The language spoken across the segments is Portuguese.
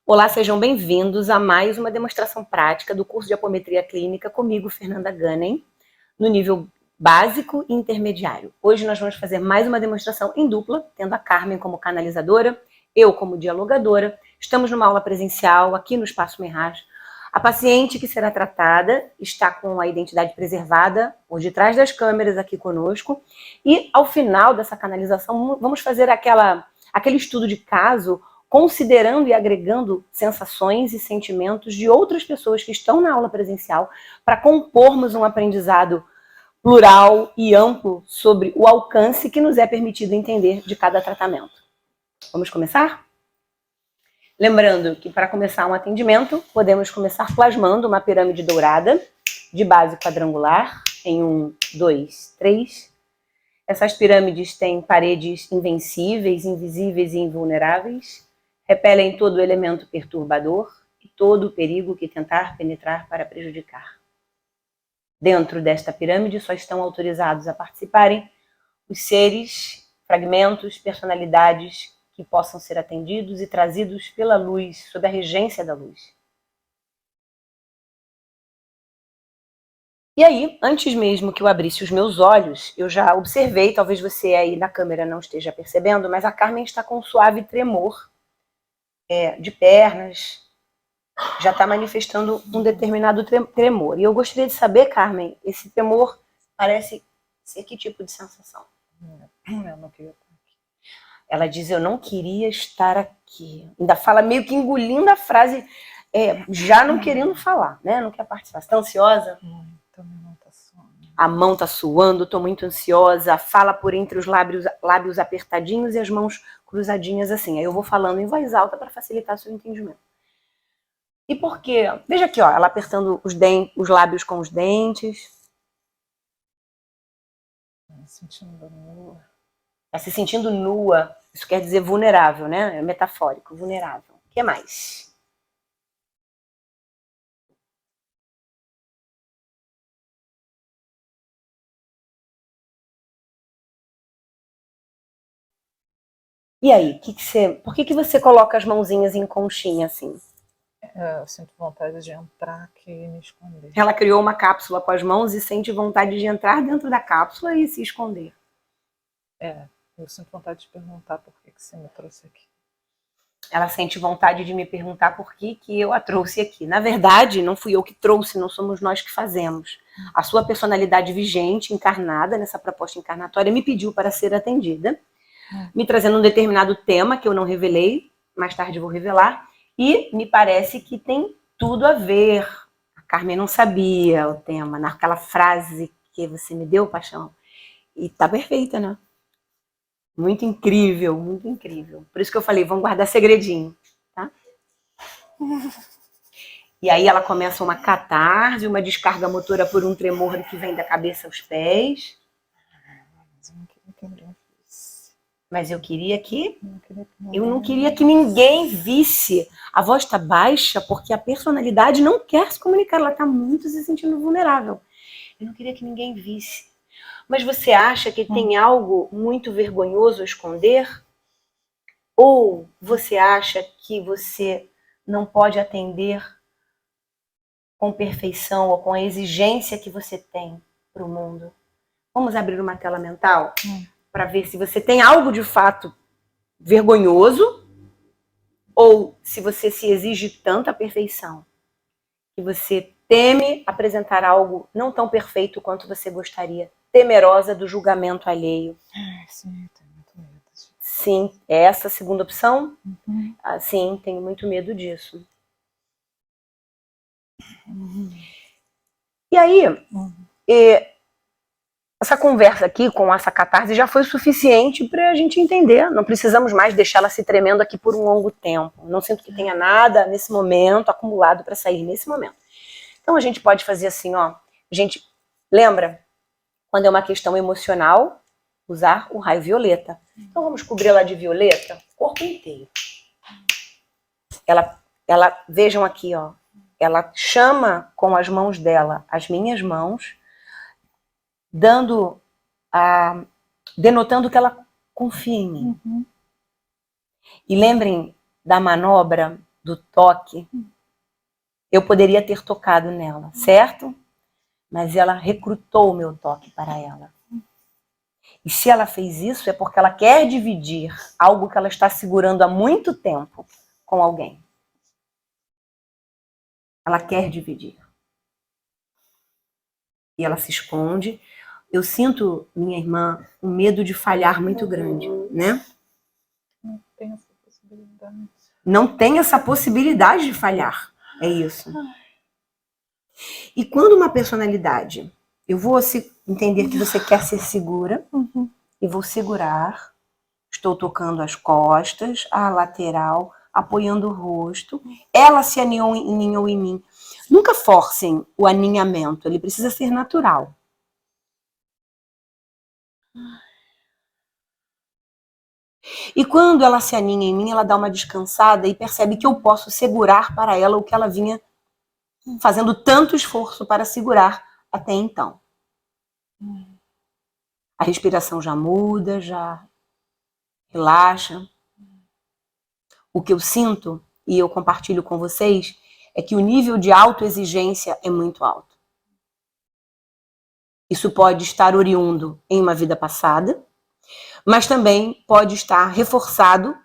Olá, sejam bem-vindos a mais uma demonstração prática do curso de Apometria Clínica comigo, Fernanda Gunning, no nível básico e intermediário. Hoje nós vamos fazer mais uma demonstração em dupla, tendo a Carmen como canalizadora, eu como dialogadora. Estamos numa aula presencial aqui no Espaço Mirage. A paciente que será tratada está com a identidade preservada por detrás das câmeras aqui conosco. E ao final dessa canalização, vamos fazer aquele estudo de caso, considerando e agregando sensações e sentimentos de outras pessoas que estão na aula presencial para compormos um aprendizado plural e amplo sobre o alcance que nos é permitido entender de cada tratamento. Vamos começar? Lembrando que para começar um atendimento, podemos começar plasmando uma pirâmide dourada de base quadrangular em 1, 2, 3. Essas pirâmides têm paredes invencíveis, invisíveis e invulneráveis, repelem todo o elemento perturbador e todo o perigo que tentar penetrar para prejudicar. Dentro desta pirâmide só estão autorizados a participarem os seres, fragmentos, personalidades que possam ser atendidos e trazidos pela luz, sob a regência da luz. E aí, antes mesmo que eu abrisse os meus olhos, eu já observei, talvez você aí na câmera não esteja percebendo, mas a Carmen está com um suave tremor de pernas, já está manifestando um determinado tremor. E eu gostaria de saber, Carmen, esse tremor parece ser que tipo de sensação? Eu não queria estar aqui. Ela diz, eu não queria estar aqui. Ainda fala meio que engolindo a frase, já não querendo falar, né? Não quer participar. Você está ansiosa? Muito, minha mão está suando. A mão está suando, estou muito ansiosa. Fala por entre os lábios apertadinhos e as mãos cruzadinhas assim. Aí eu vou falando em voz alta para facilitar o seu entendimento. E por quê? Veja aqui, ó, ela apertando os lábios com os dentes. Me sentindo nua. Está se sentindo nua. Isso quer dizer vulnerável, né? É metafórico, vulnerável. O que mais? E aí, por que você coloca as mãozinhas em conchinha assim? Eu sinto vontade de entrar aqui e me esconder. Ela criou uma cápsula com as mãos e sente vontade de entrar dentro da cápsula e se esconder. Eu sinto vontade de perguntar por que você me trouxe aqui. Ela sente vontade de me perguntar por que eu a trouxe aqui. Na verdade, não fui eu que trouxe, não somos nós que fazemos. A sua personalidade vigente, encarnada nessa proposta encarnatória, me pediu para ser atendida, me trazendo um determinado tema que eu não revelei, mais tarde vou revelar, e me parece que tem tudo a ver. A Carmen não sabia o tema, naquela frase que você me deu, paixão. E tá perfeita, né? Muito incrível, muito incrível. Por isso que eu falei, vamos guardar segredinho, tá? E aí ela começa uma catarse, uma descarga motora por um tremor que vem da cabeça aos pés. Mas eu não queria que Eu não queria que ninguém visse. A voz está baixa porque a personalidade não quer se comunicar. Ela está muito se sentindo vulnerável. Eu não queria que ninguém visse. Mas você acha que tem algo muito vergonhoso a esconder? Ou você acha que você não pode atender com perfeição ou com a exigência que você tem para o mundo? Vamos abrir uma tela mental para ver se você tem algo de fato vergonhoso ou se você se exige tanta perfeição que você teme apresentar algo não tão perfeito quanto você gostaria, temerosa do julgamento alheio. Sim, tenho muito medo disso. Sim, é essa a segunda opção? Sim, tenho muito medo disso. E aí, essa conversa aqui com essa catarse já foi suficiente para a gente entender. Não precisamos mais deixá-la se tremendo aqui por um longo tempo. Não sinto que tenha nada nesse momento acumulado para sair nesse momento. Então a gente pode fazer assim, ó. A gente lembra quando é uma questão emocional, usar o raio violeta. Então vamos cobri-la de violeta, corpo inteiro. Ela, vejam aqui, ó. Ela chama com as mãos dela as minhas mãos, denotando que ela confia em mim. E lembrem da manobra do toque, eu poderia ter tocado nela, certo? Mas ela recrutou o meu toque para ela. E se ela fez isso, é porque ela quer dividir algo que ela está segurando há muito tempo com alguém. Ela quer dividir. E ela se esconde. Eu sinto, minha irmã, um medo de falhar muito grande, né? Não tem essa possibilidade. Não tem essa possibilidade de falhar. É isso. E quando uma personalidade, eu vou entender que você quer ser segura, e vou segurar, estou tocando as costas, a lateral, apoiando o rosto, ela se aninhou em mim. Nunca forcem o aninhamento, ele precisa ser natural. E quando ela se aninha em mim, ela dá uma descansada e percebe que eu posso segurar para ela o que ela vinha fazendo tanto esforço para segurar até então. A respiração já muda, já relaxa. O que eu sinto, e eu compartilho com vocês, é que o nível de autoexigência é muito alto. Isso pode estar oriundo em uma vida passada, mas também pode estar reforçado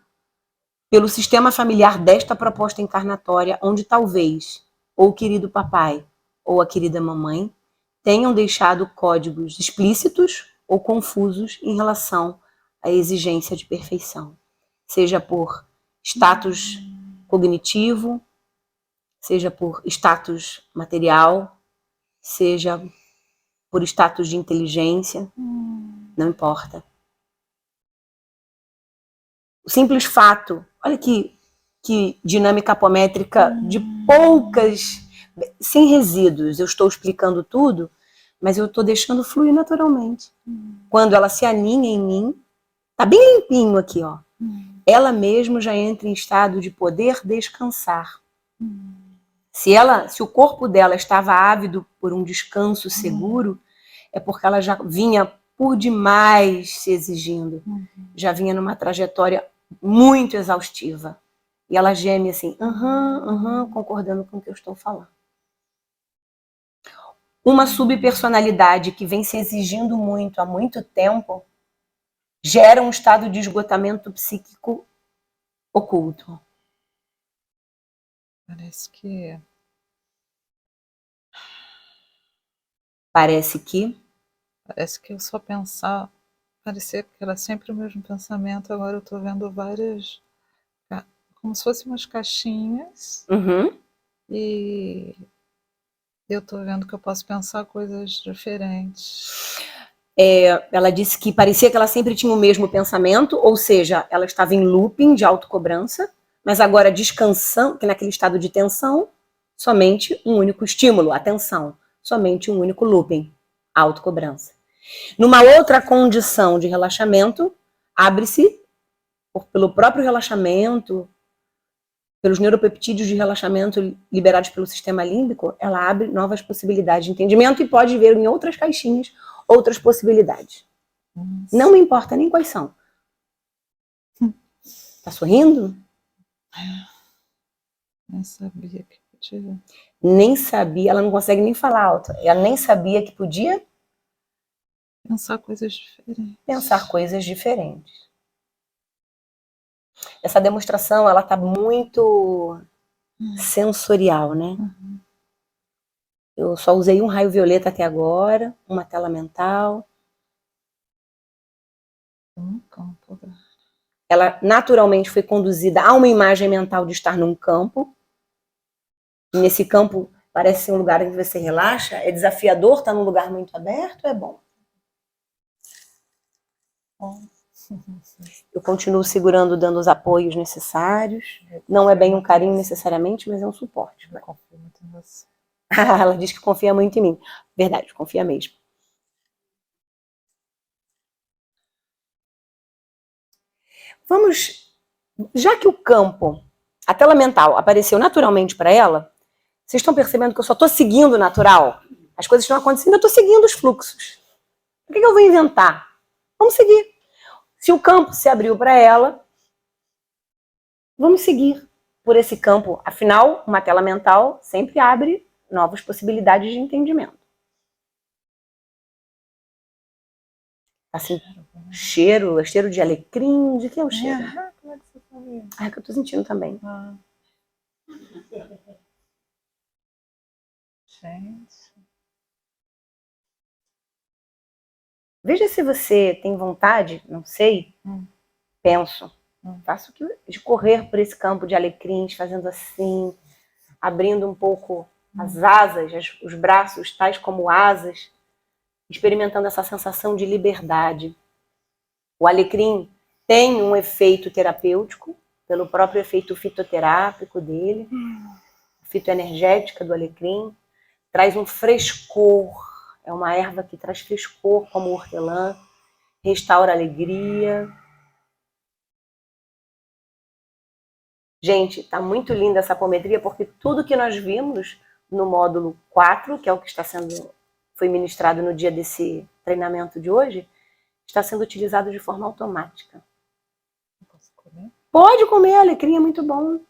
pelo sistema familiar desta proposta encarnatória, onde talvez ou o querido papai ou a querida mamãe tenham deixado códigos explícitos ou confusos em relação à exigência de perfeição, seja por status cognitivo, seja por status material, seja por status de inteligência, não importa. O simples fato, olha que dinâmica apométrica de poucas, sem resíduos, eu estou explicando tudo, mas eu estou deixando fluir naturalmente. Quando ela se aninha em mim, tá bem limpinho aqui, ó. Ela mesmo já entra em estado de poder descansar. Se o corpo dela estava ávido por um descanso seguro, é porque ela já vinha por demais se exigindo. Já vinha numa trajetória muito exaustiva. E ela geme assim, concordando com o que eu estou falando. Uma subpersonalidade que vem se exigindo muito há muito tempo gera um estado de esgotamento psíquico oculto. Parece que eu só pensar, parecia que era sempre o mesmo pensamento, agora eu estou vendo várias, como se fossem umas caixinhas, e eu estou vendo que eu posso pensar coisas diferentes. Ela disse que parecia que ela sempre tinha o mesmo pensamento, ou seja, ela estava em looping de autocobrança, mas agora descansando, que naquele estado de tensão, somente um único estímulo, atenção, somente um único looping, autocobrança. Numa outra condição de relaxamento, abre-se, pelo próprio relaxamento, pelos neuropeptídeos de relaxamento liberados pelo sistema límbico, ela abre novas possibilidades de entendimento e pode ver em outras caixinhas outras possibilidades. Nossa. Não me importa nem quais são. Tá sorrindo? Nem sabia que podia. Nem sabia, ela não consegue nem falar alto. Ela nem sabia que podia pensar coisas diferentes. Pensar coisas diferentes. Essa demonstração, ela tá muito sensorial, né? Eu só usei um raio violeta até agora, uma tela mental. Campo. Ela naturalmente foi conduzida a uma imagem mental de estar num campo. E nesse campo parece ser um lugar em que você relaxa. É desafiador estar num lugar muito aberto ou é bom? Eu continuo segurando, dando os apoios necessários. Não é bem um carinho necessariamente, mas é um suporte. Eu confio muito em você. Ela diz que confia muito em mim. Verdade, confia mesmo. Vamos, já que o campo, a tela mental apareceu naturalmente para ela, vocês estão percebendo que eu só estou seguindo o natural? As coisas estão acontecendo, eu estou seguindo os fluxos. Por que eu vou inventar? Vamos seguir. Se o campo se abriu para ela, vamos seguir. por esse campo. Afinal, uma tela mental sempre abre novas possibilidades de entendimento. Assim, cheiro de alecrim, de que é o cheiro? Como é que você sabia? É que eu tô sentindo também. Gente. Veja se você tem vontade, não sei, penso, faço de correr por esse campo de alecrins, fazendo assim, abrindo um pouco as asas, os braços, tais como asas, experimentando essa sensação de liberdade. O alecrim tem um efeito terapêutico, pelo próprio efeito fitoterápico dele, fitoenergética do alecrim, traz um frescor, é uma erva que traz frescor como hortelã, restaura a alegria. Gente, tá muito linda essa apometria, porque tudo que nós vimos no módulo 4, que é o que foi ministrado no dia desse treinamento de hoje, está sendo utilizado de forma automática. Posso comer? Pode comer, alecrim é muito bom.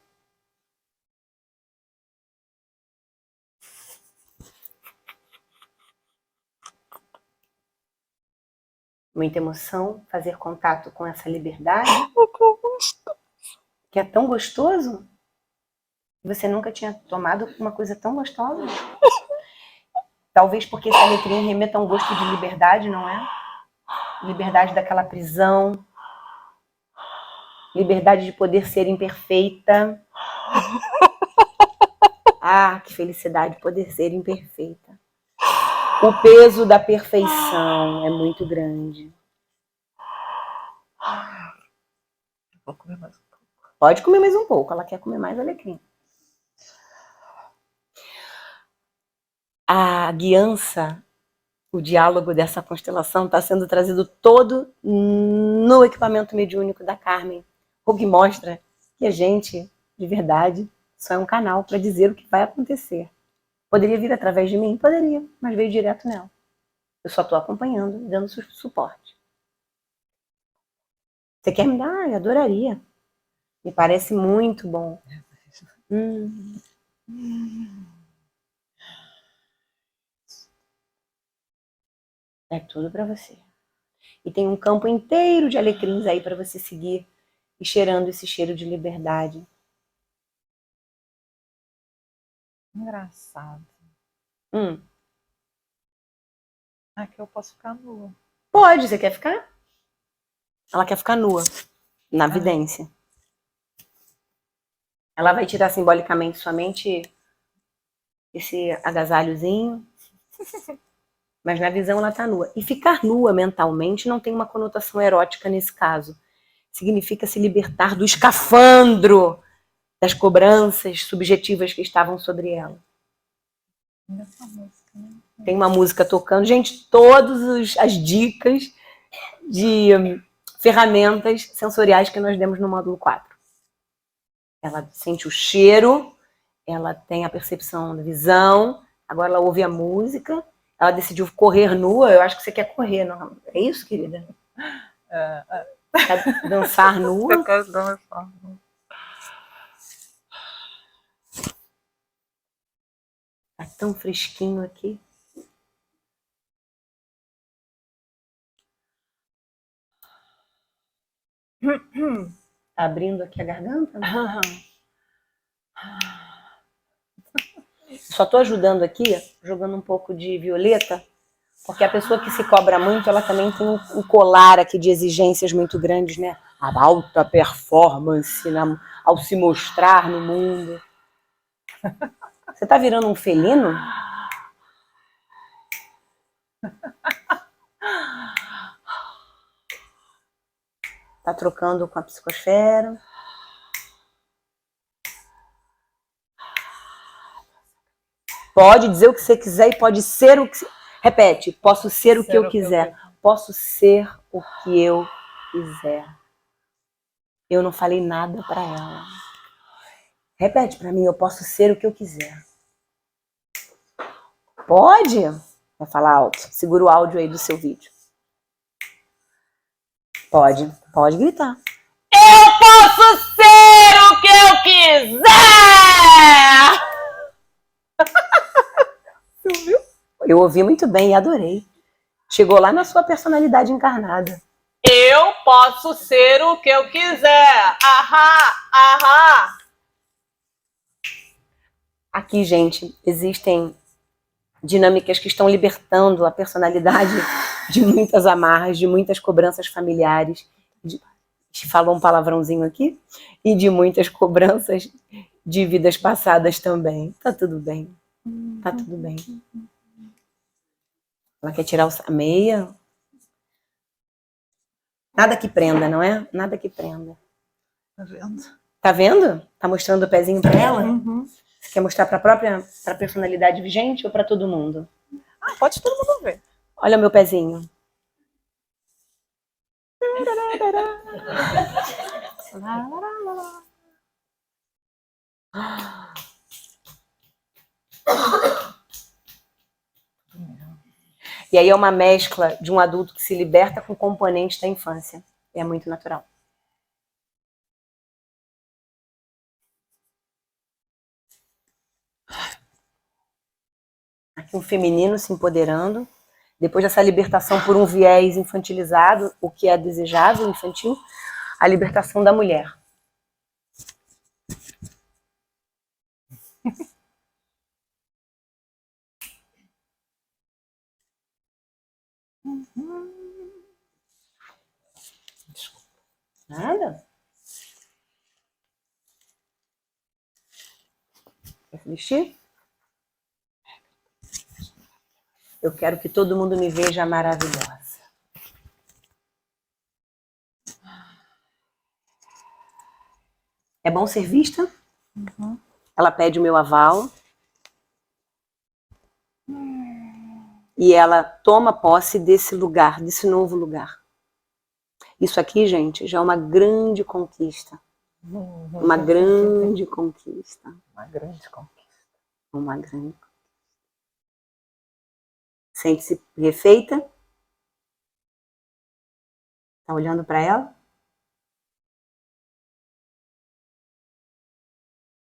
Muita emoção, fazer contato com essa liberdade. Que é tão gostoso. Você nunca tinha tomado uma coisa tão gostosa? Talvez porque esse alecrim remeta a um gosto de liberdade, não é? Liberdade daquela prisão. Liberdade de poder ser imperfeita. Ah, que felicidade poder ser imperfeita. O peso da perfeição é muito grande. Vou comer mais um pouco. Pode comer mais um pouco, ela quer comer mais alecrim. A guiança, o diálogo dessa constelação está sendo trazido todo no equipamento mediúnico da Carmen, o que mostra que a gente, de verdade, só é um canal para dizer o que vai acontecer. Poderia vir através de mim? Poderia, mas veio direto nela. Eu só estou acompanhando, dando suporte. Você quer me dar? Ai, adoraria. Me parece muito bom. É tudo para você. E tem um campo inteiro de alecrins aí para você seguir e cheirando esse cheiro de liberdade. Engraçado. Aqui eu posso ficar nua. Pode, você quer ficar? Ela quer ficar nua, na vidência. Ela vai tirar simbolicamente somente esse agasalhozinho, mas na visão ela tá nua. E ficar nua mentalmente não tem uma conotação erótica nesse caso. Significa se libertar do escafandro das cobranças subjetivas que estavam sobre ela. Tem uma música tocando. Gente, todas as dicas de ferramentas sensoriais que nós demos no módulo 4. Ela sente o cheiro, ela tem a percepção da visão, agora ela ouve a música, ela decidiu correr nua. Eu acho que você quer correr, não? É isso, querida? Quer dançar nua? Eu quero dançar. Tá tão fresquinho aqui. Abrindo aqui a garganta. Só tô ajudando aqui, jogando um pouco de violeta, porque a pessoa que se cobra muito, ela também tem um colar aqui de exigências muito grandes, né? A alta performance ao se mostrar no mundo. Você tá virando um felino? Tá trocando com a psicosfera. Pode dizer o que você quiser e pode ser o que... Repete, posso ser o que eu quiser. Posso ser o que eu quiser. Eu não falei nada pra ela. Repete pra mim, eu posso ser o que eu quiser. Pode? Vai falar alto. Segura o áudio aí do seu vídeo. Pode gritar. Eu posso ser o que eu Você ouviu? Eu ouvi muito bem e adorei. Chegou lá na sua personalidade encarnada. Eu posso ser o que eu quiser. Ahá, ahá. Aqui, gente, existem dinâmicas que estão libertando a personalidade de muitas amarras, de muitas cobranças familiares. Falou um palavrãozinho aqui. E de muitas cobranças de vidas passadas também. Tá tudo bem. Tá tudo bem. Ela quer tirar a meia. Nada que prenda, não é? Nada que prenda. Tá vendo? Tá vendo? Tá mostrando o pezinho pra ela? Uhum. Você quer mostrar pra personalidade vigente ou pra todo mundo? Ah, pode todo mundo ver. Olha o meu pezinho. E aí é uma mescla de um adulto que se liberta com componentes da infância. É muito natural. Aqui um feminino se empoderando. Depois dessa libertação por um viés infantilizado, o que é desejável, infantil, a libertação da mulher. Nada? Quer se vestir? Eu quero que todo mundo me veja maravilhosa. É bom ser vista? Uhum. Ela pede o meu aval. E ela toma posse desse lugar, desse novo lugar. Isso aqui, gente, já é uma grande conquista. Uma grande conquista. Uma grande conquista. Uma grande conquista. Sente-se refeita. Tá olhando para ela?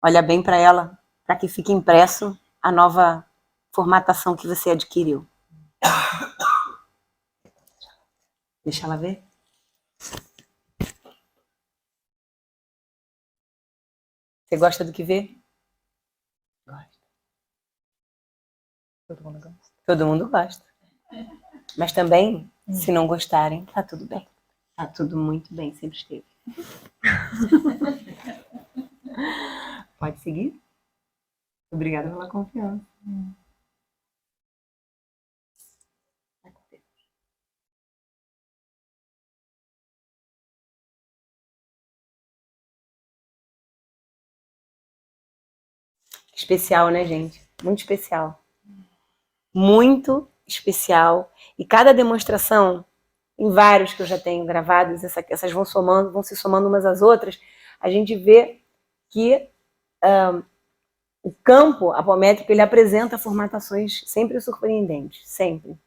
Olha bem para ela, para que fique impresso a nova formatação que você adquiriu. Deixa ela ver. Você gosta do que vê? Gosta. Todo mundo gosta. Todo mundo gosta. Mas também, se não gostarem, tá tudo bem. Tá tudo muito bem, sempre esteve. Pode seguir? Obrigada pela confiança. Especial, né, gente? Muito especial. Muito especial. E cada demonstração, em vários que eu já tenho gravados, essas vão somando, vão se somando umas às outras, a gente vê que o campo apométrico ele apresenta formatações sempre surpreendentes, sempre.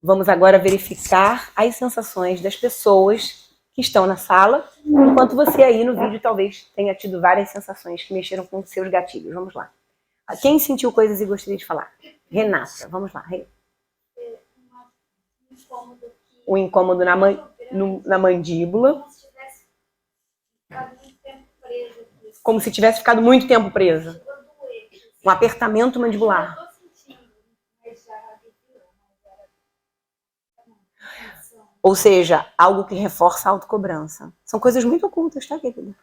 Vamos agora verificar as sensações das pessoas que estão na sala, enquanto você aí no vídeo talvez tenha tido várias sensações que mexeram com seus gatilhos. Vamos lá. Quem sentiu coisas e gostaria de falar? Renata, vamos lá. O incômodo na mandíbula. Como se tivesse ficado muito tempo presa. Um apertamento mandibular. Ou seja, algo que reforça a autocobrança. São coisas muito ocultas, tá, querida?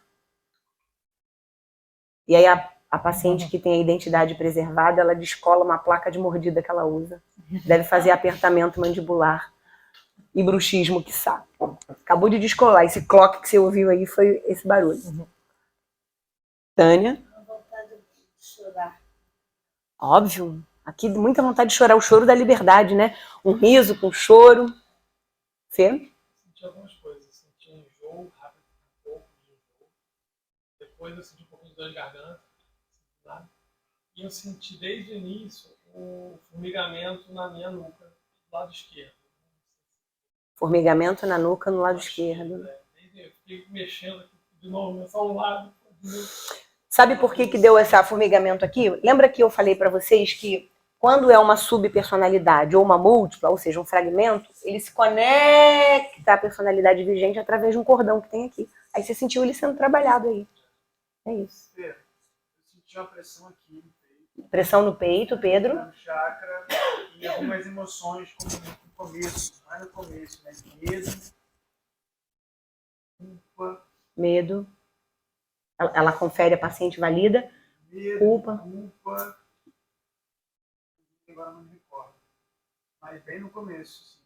E aí a paciente que tem a identidade preservada, ela descola uma placa de mordida que ela usa. Deve fazer apertamento mandibular e bruxismo, quiçá. Acabou de descolar. Esse cloque que você ouviu aí foi esse barulho. Tânia? Vontade de chorar. Óbvio. Aqui muita vontade de chorar. O choro da liberdade, né? Um riso com choro. Fê? Senti algumas coisas. Senti um enjoo rápido, um pouco de enjoo. Depois eu senti um pouquinho de dor de garganta. E eu senti desde o início o formigamento na minha nuca, do lado esquerdo. Formigamento na nuca no lado esquerdo. Eu fiquei mexendo aqui de novo, só um lado. Sabe por que deu esse formigamento aqui? Lembra que eu falei para vocês que quando é uma subpersonalidade ou uma múltipla, ou seja, um fragmento, ele se conecta à personalidade vigente através de um cordão que tem aqui. Aí você sentiu ele sendo trabalhado aí. É isso. Eu senti uma pressão aqui no peito. Pressão no peito, Pedro. No chakra e algumas emoções, como no começo, mais no começo, né? Medo, culpa. Medo. Ela confere, a paciente valida. Medo, culpa. Agora não me recordo. Mas bem no começo, assim.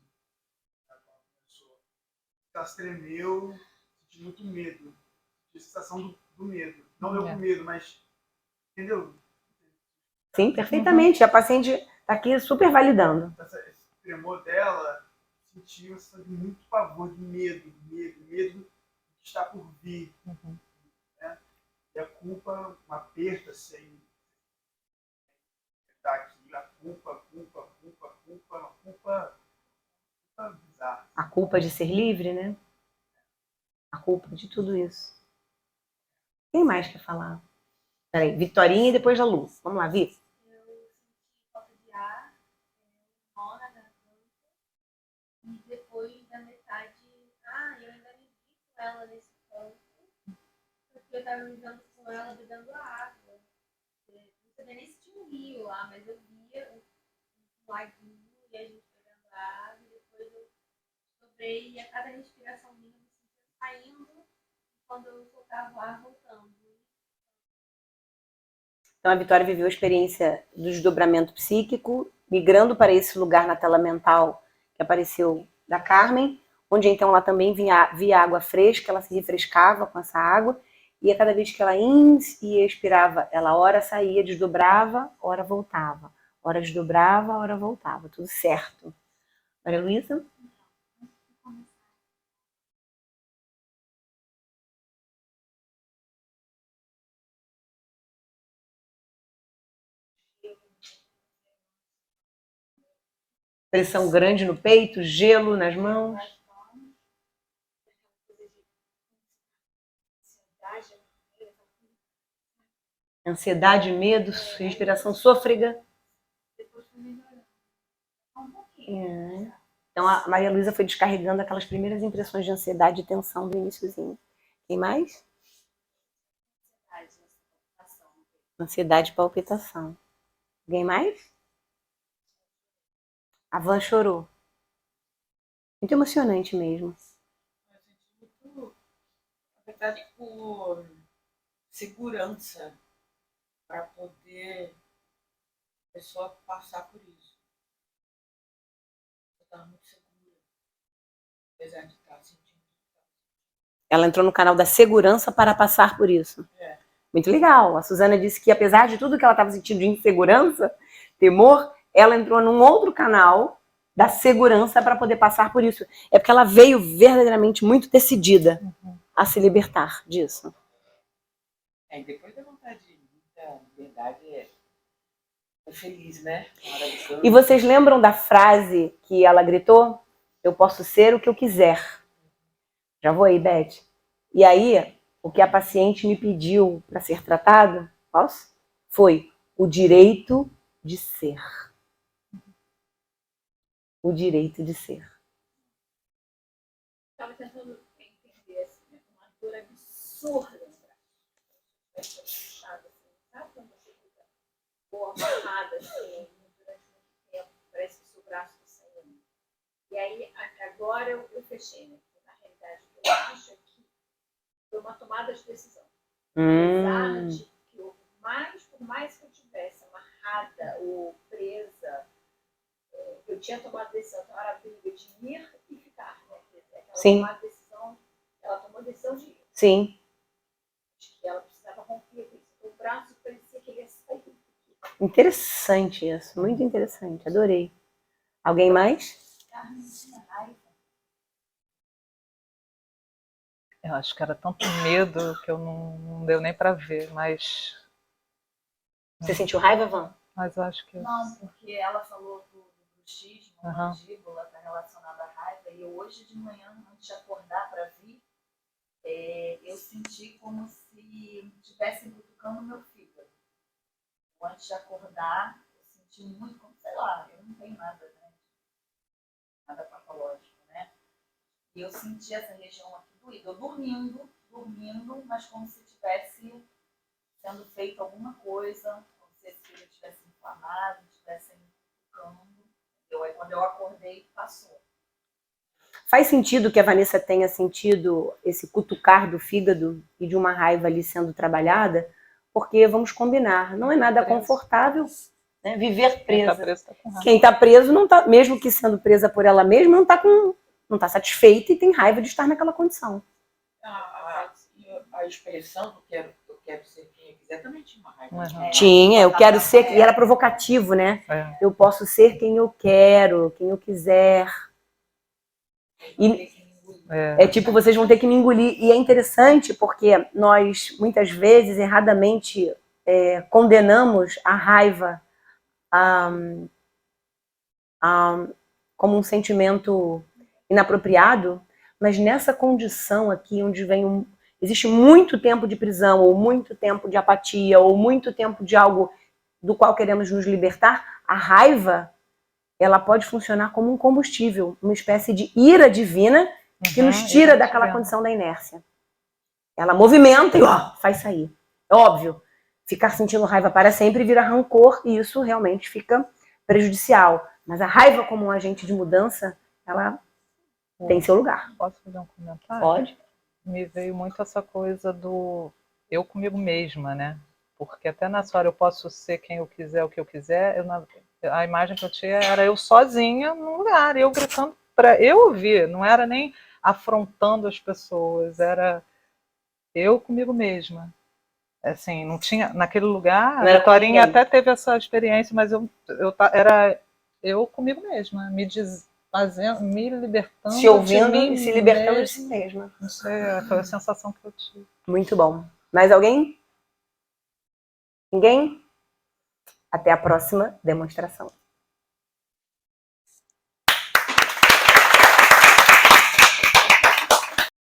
Ela se tremeu, senti muito medo. A sensação do medo. Não eu com medo, mas. Entendeu? Sim, perfeitamente. A paciente está aqui super validando. Esse tremor dela, senti uma sensação de muito pavor, de medo de estar por vir. Né? E a culpa, um aperto assim. Tá aqui, a culpa bizarra. A culpa de ser livre, né? A culpa de tudo isso. Quem mais quer falar? Peraí, Victorinha e depois a Lu. Vamos lá, Vi. Eu senti falta de ar, nó na garganta, e depois da metade, eu ainda me vi com ela nesse ponto, porque eu tava me vendo com ela bebendo água. Não sabia nem se tinha um rio lá, mas eu via um laguinho e a gente bebendo água, e depois eu sobrei e a cada respiração minha eu me sentia saindo, e quando eu soltava o ar, voltando. Então a Vitória viveu a experiência do desdobramento psíquico, migrando para esse lugar na tela mental que apareceu da Carmen, onde então ela também via água fresca, ela se refrescava com essa água, e a cada vez que ela e expirava, ela ora saía, desdobrava, ora voltava. Ora desdobrava, ora voltava. Tudo certo. Maria Luísa? Pressão grande no peito, gelo nas mãos. Ansiedade, medo, respiração sôfrega. Então a Maria Luísa foi descarregando aquelas primeiras impressões de ansiedade e tensão do iniciozinho. Quem mais? Ansiedade e palpitação. Alguém mais? A Van chorou. Muito emocionante mesmo. Na verdade, por segurança, para poder a pessoa passar por isso. Eu estava muito segura, apesar de estar sentindo. Ela entrou no canal da segurança para passar por isso. É. Muito legal. A Suzana disse que apesar de tudo que ela estava sentindo de insegurança, temor, ela entrou num outro canal da segurança para poder passar por isso. É porque ela veio verdadeiramente muito decidida a se libertar disso. E depois da vontade de muita liberdade, é feliz, né? E vocês lembram da frase que ela gritou? Eu posso ser o que eu quiser. Já vou aí, Beth. E aí, o que a paciente me pediu para ser tratada, foi o direito de ser. O direito de ser. Estava tentando entender assim, uma dor absurda no braço. Sabe quando você fica amarrada assim, durante muito tempo, parece que o seu braço está saindo. E aí, agora eu fechei, né? Na realidade, eu acho que foi uma tomada de decisão. Apesar de que por mais que eu tivesse amarrada ou presa, eu tinha tomado decisão, então era a briga de ir e ficar, né? Sim. Ela tomou a decisão de ir. Sim. Acho que ela precisava romper com isso. O braço parecia que ele ia sair. Interessante isso, muito interessante, adorei. Alguém mais? Eu acho que era tanto medo que eu não deu nem para ver, mas... Você sentiu raiva, Van? Mas eu acho que... Não, porque ela falou do bruxismo, mandíbula, está relacionada à raiva, e hoje de manhã, antes de acordar para vir, eu senti como se estivessem cutucando o meu fígado. Antes de acordar, eu senti muito como, sei lá, eu não tenho nada, né? Nada patológico, né? E eu senti essa região aqui doída. Eu dormindo, mas como se tivesse sendo feito alguma coisa, como se esse fígado estivesse inflamado, estivesse cutucando. Aí quando eu acordei, passou. Faz sentido que a Vanessa tenha sentido esse cutucar do fígado e de uma raiva ali sendo trabalhada, porque, vamos combinar, não é nada confortável, né, viver presa. Quem está preso não tá, mesmo que sendo presa por ela mesma, não tá satisfeita e tem raiva de estar naquela condição. A expressão eu quero ser quem eu quiser também tinha uma raiva. Tinha, eu quero ser, e era provocativo, né? Eu posso ser quem eu quero, quem eu quiser. E é tipo, vocês vão ter que me engolir. E é interessante porque nós, muitas vezes, erradamente condenamos a raiva como um sentimento inapropriado, mas nessa condição aqui, onde existe muito tempo de prisão, ou muito tempo de apatia, ou muito tempo de algo do qual queremos nos libertar, a raiva, ela pode funcionar como um combustível, uma espécie de ira divina que nos tira daquela condição da inércia. Ela movimenta e faz sair. É óbvio, ficar sentindo raiva para sempre vira rancor e isso realmente fica prejudicial. Mas a raiva como um agente de mudança, ela tem seu lugar. Posso fazer um comentário? Pode. Me veio muito essa coisa do eu comigo mesma, né? Porque até nessa hora eu posso ser quem eu quiser, o que eu quiser. A imagem que eu tinha era eu sozinha num lugar, eu gritando para eu ouvir, não era nem afrontando as pessoas, era eu comigo mesma. Assim, não tinha naquele lugar. A Torinha até teve essa experiência, mas era eu comigo mesma, me libertando, se ouvindo de mim e se libertando mesma. de si mesma. Isso foi a sensação que eu tive. Muito bom. Mais alguém? Ninguém? Até a próxima demonstração.